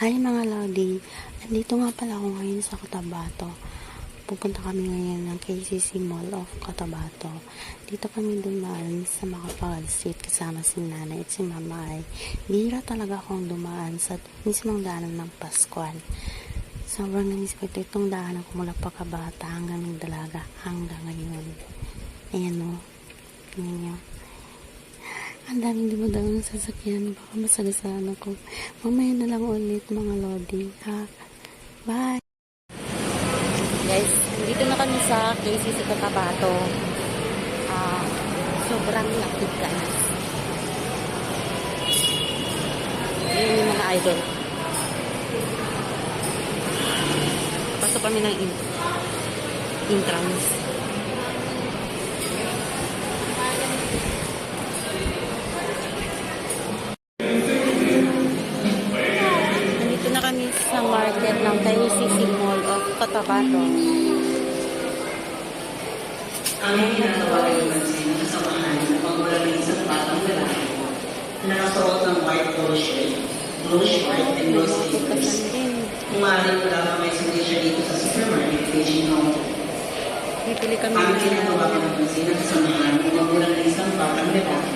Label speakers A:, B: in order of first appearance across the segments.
A: Hi mga Lodi, andito nga pala ako ngayon sa Cotabato. Pupunta kami ngayon ng KCC Mall of Cotabato. Dito kami dumaan sa Macapagal Street kasama si Nanay at si Mama ay bihira talaga akong dumaan sa mismong daanan ng Pascual. Sobrang namis ko itong daanan ko mula pagkabata hanggang dalaga hanggang ngayon. Ayan o, tingnan nyo. Ang daming dumadaan ng sasakyan. Baka masagasaan ako. Mamaya na lang ulit mga Lodi. Ha? Bye! Guys, dito na kami sa KCC Cotabato. Sobrang lapit guys. Ayan yung mga idol. Pasok kami ng entrance. Sa market ng KCC Mall of Cotabato.
B: Ang ginagawa ay pansin sa samahan ng pagmula ng isang batang lalaki na nakasuot ng white polo shirt, blue short, and blue sneakers. Umaring wala pa may sundi siya dito sa supermarket Beijing Counter.
A: Pipili kami
B: ang ginagawa ng pansin ng samahan ng pagmula ng isang batang lalaki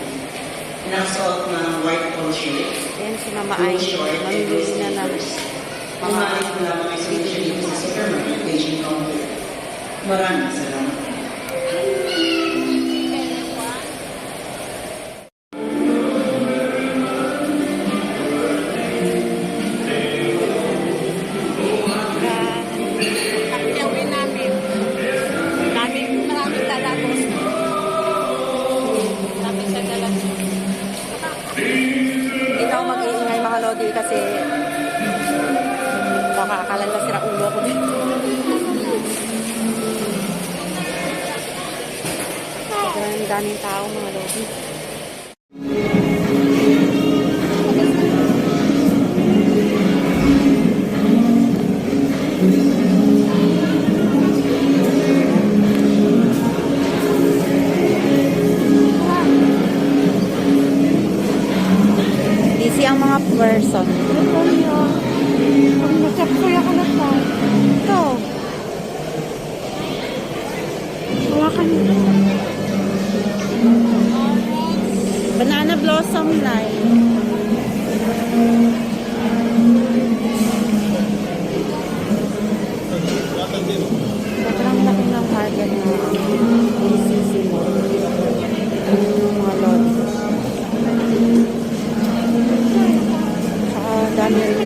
B: na nakasuot ng white polo shirt,
A: blue short, and blue sneakers.
B: Umaring wala pa may sundi siya dito sa supermarket Beijing Counter. Maraming salamat.
A: Hindi ako mag-iingay mga Lodi kasi baka akala nila sira ulo ko dito. Sobrang daming tao mga Lodi. Ang mga person.
C: Mag-check ko yung kalat na.
A: Ito.
C: Hawakan nyo.
A: Banana blossom line.